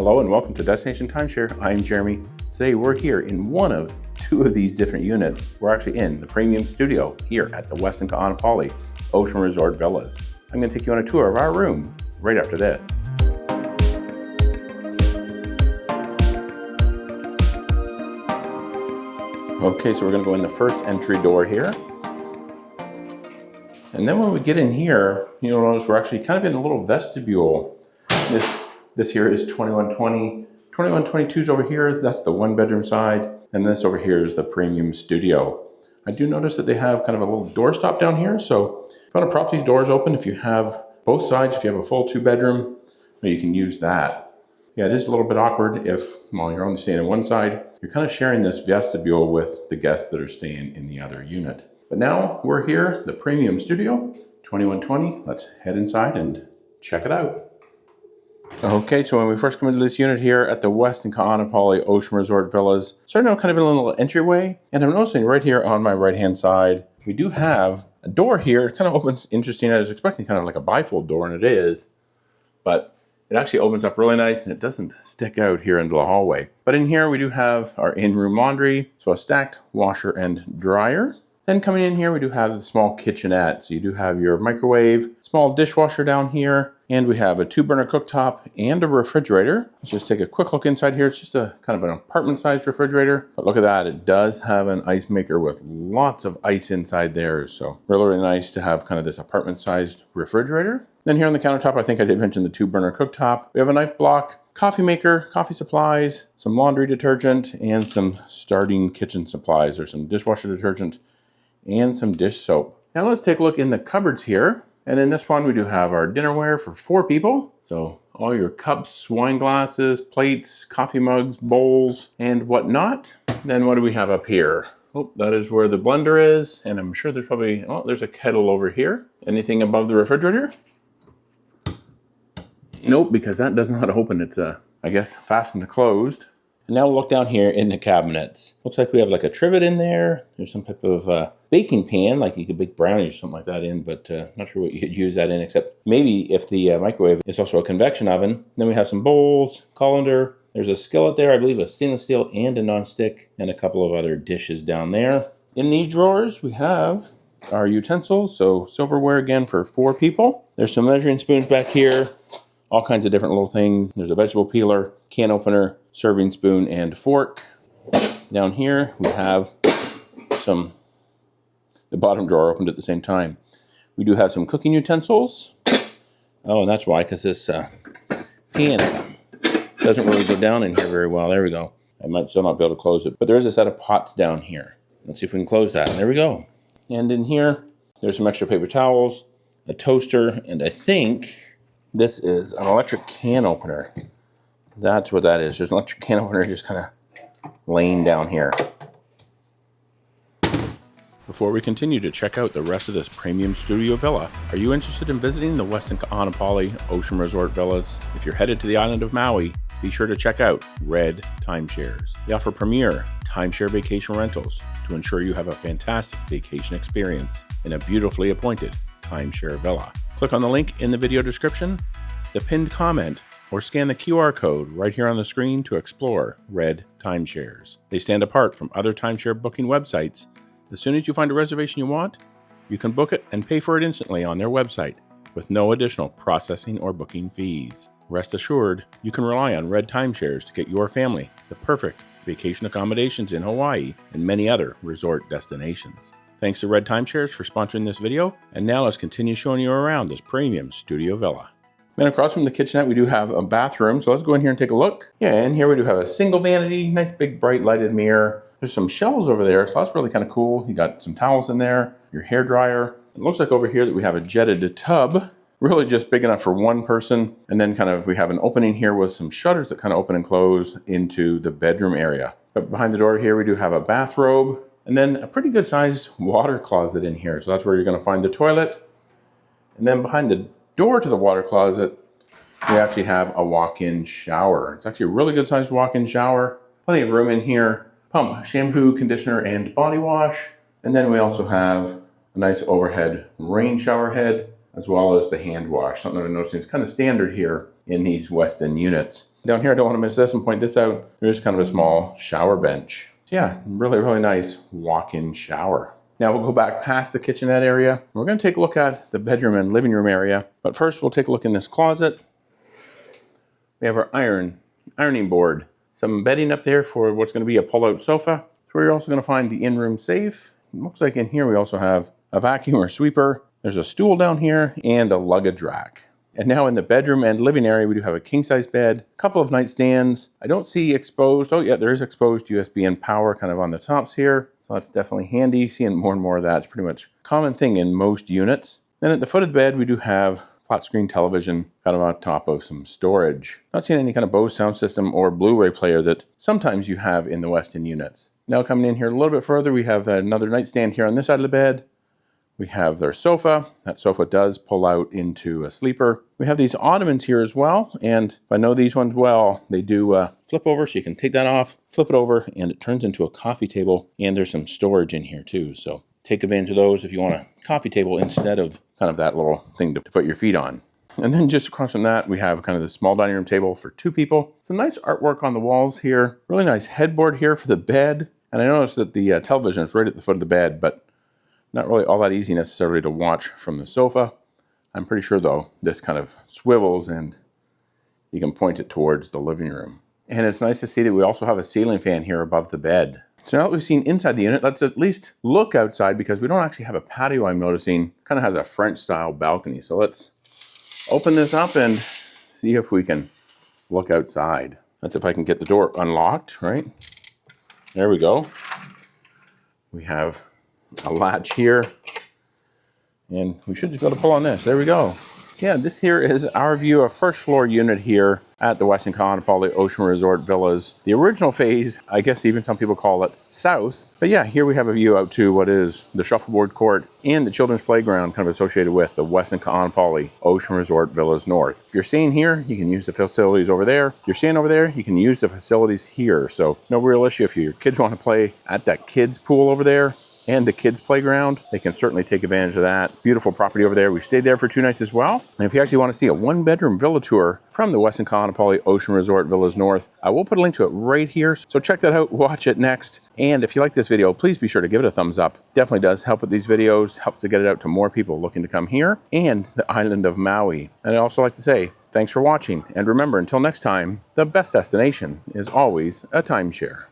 Hello and welcome to Destination Timeshare. I'm Jeremy. Today we're here in one of two of these different units. We're actually in the premium studio here at the Westin Kaanapali Ocean Resort Villas. I'm going to take you on a tour of our room right after this. Okay, so we're going to go in the first entry door here. And then when we get in here, you'll notice we're actually kind of in a little vestibule. This here is 2120. 2122 is over here. That's the one bedroom side. And this over here is the premium studio. I do notice that they have kind of a little doorstop down here. So if you want to prop these doors open, if you have both sides, if you have a full 2-bedroom, you can use that. Yeah, it is a little bit awkward if, while you're only staying on one side, you're kind of sharing this vestibule with the guests that are staying in the other unit. But now we're here, the premium studio, 2120. Let's head inside and check it out. Okay, so when we first come into this unit here at the Westin Kaanapali Ocean Resort Villas, starting out kind of in a little entryway, and I'm noticing right here on my right-hand side, we do have a door here. It kind of opens interesting. I was expecting kind of like a bifold door, and it is, but it actually opens up really nice, and it doesn't stick out here into the hallway. But in here, we do have our in-room laundry, so a stacked washer and dryer. Then coming in here, we do have the small kitchenette. So you do have your microwave, small dishwasher down here, and we have a 2-burner cooktop and a refrigerator. Let's just take a quick look inside here. It's just a kind of an apartment-sized refrigerator. But look at that, it does have an ice maker with lots of ice inside there. So really, really nice to have kind of this apartment-sized refrigerator. Then here on the countertop, I think I did mention the 2-burner cooktop. We have a knife block, coffee maker, coffee supplies, some laundry detergent, and some starting kitchen supplies, or some dishwasher detergent, and some dish soap. Now let's take a look in the cupboards here. And in this one, we do have our dinnerware for 4 people. So all your cups, wine glasses, plates, coffee mugs, bowls, and whatnot. Then what do we have up here? Oh, that is where the blender is. And I'm sure there's probably, oh, there's a kettle over here. Anything above the refrigerator? Nope, because that does not open. It's, I guess, fastened closed. And now we'll look down here in the cabinets. Looks like we have like a trivet in there. There's some type of baking pan, like you could bake brownies or something like that in, but not sure what you could use that in, except maybe if the microwave is also a convection oven. Then we have some bowls, colander. There's a skillet there, I believe a stainless steel and a non-stick, and a couple of other dishes down there. In these drawers, we have our utensils, so silverware again for 4 people. There's some measuring spoons back here. All kinds of different little things. There's a vegetable peeler, can opener, serving spoon, and fork. Down here, we have the bottom drawer opened at the same time. We do have some cooking utensils. Oh, and that's why, because this pan doesn't really go down in here very well. There we go. I might still not be able to close it, but there is a set of pots down here. Let's see if we can close that. There we go. And in here, there's some extra paper towels, a toaster, and I think this is an electric can opener. That's what that is. There's an electric can opener just kind of laying down here. Before we continue to check out the rest of this premium studio villa, are you interested in visiting the Westin Kaanapali Ocean Resort Villas? If you're headed to the island of Maui, be sure to check out Red Timeshares. They offer premier timeshare vacation rentals to ensure you have a fantastic vacation experience in a beautifully appointed timeshare villa. Click on the link in the video description, the pinned comment, or scan the QR code right here on the screen to explore Red Timeshares. They stand apart from other timeshare booking websites. As soon as you find a reservation you want, you can book it and pay for it instantly on their website with no additional processing or booking fees. Rest assured, you can rely on Red Timeshares to get your family the perfect vacation accommodations in Hawaii and many other resort destinations. Thanks to Red Timeshares for sponsoring this video, and now let's continue showing you around this premium studio villa. Then across from the kitchenette, we do have a bathroom, so let's go in here and take a look. Yeah, and here we do have a single vanity, nice big bright lighted mirror. There's some shelves over there, so that's really kind of cool. You got some towels in there, your hair dryer. It looks like over here that we have a jetted tub, really just big enough for one person. And then kind of we have an opening here with some shutters that kind of open and close into the bedroom area. But behind the door here, we do have a bathrobe. And then a pretty good sized water closet in here. So that's where you're going to find the toilet. And then behind the door to the water closet, we actually have a walk-in shower. It's actually a really good sized walk-in shower. Plenty of room in here. Pump, shampoo, conditioner, and body wash. And then we also have a nice overhead rain shower head. as well as the hand wash, something that I'm noticing is kind of standard here in these Westin units. Down here, I don't want to miss this and point this out. There's kind of a small shower bench. So yeah, really, really nice walk-in shower. Now we'll go back past the kitchenette area. We're going to take a look at the bedroom and living room area. But first, we'll take a look in this closet. We have our ironing board. Some bedding up there for what's going to be a pull-out sofa. So we're also going to find the in-room safe. It looks like in here we also have a vacuum or sweeper. There's a stool down here and a luggage rack. And now in the bedroom and living area, we do have a king-size bed, a couple of nightstands. I don't see exposed, oh yeah, there is exposed USB and power kind of on the tops here. So that's definitely handy. Seeing more and more of that. It's pretty much a common thing in most units. Then at the foot of the bed, we do have flat screen television kind of on top of some storage. Not seeing any kind of Bose sound system or Blu-ray player that sometimes you have in the Westin units. Now coming in here a little bit further, we have another nightstand here on this side of the bed. We have their sofa. That sofa does pull out into a sleeper. We have these ottomans here as well, and if I know these ones well, they do flip over, so you can take that off, flip it over, and it turns into a coffee table, and there's some storage in here too, so take advantage of those if you want a coffee table instead of kind of that little thing to put your feet on. And then just across from that, we have kind of the small dining room table for 2 people. Some nice artwork on the walls here. Really nice headboard here for the bed. And I noticed that the television is right at the foot of the bed, but not really all that easy necessarily to watch from the sofa. I'm pretty sure though, this kind of swivels and you can point it towards the living room. And it's nice to see that we also have a ceiling fan here above the bed. So now that we've seen inside the unit, let's at least look outside because we don't actually have a patio, I'm noticing. Kind of has a French style balcony. So let's open this up and see if we can look outside. That's if I can get the door unlocked, right? There we go. We have a latch here, and we should just be able to pull on this. There we go. So yeah, this here is our view of first floor unit here at the Westin Kaanapali Ocean Resort Villas. The original phase, I guess even some people call it south. But yeah, here we have a view out to what is the shuffleboard court and the children's playground kind of associated with the Westin Kaanapali Ocean Resort Villas North. If you're staying here, you can use the facilities over there. If you're staying over there, you can use the facilities here. So no real issue if your kids want to play at that kids pool over there and the kids playground, they can certainly take advantage of that. Beautiful property over there. We stayed there for 2 nights as well. And if you actually want to see a 1-bedroom villa tour from the Westin Kaanapali Ocean Resort Villas North, I will put a link to it right here. So check that out, watch it next. And if you like this video, please be sure to give it a thumbs up. Definitely does help with these videos, helps to get it out to more people looking to come here and the island of Maui. And I'd also like to say, thanks for watching. And remember, until next time, the best destination is always a timeshare.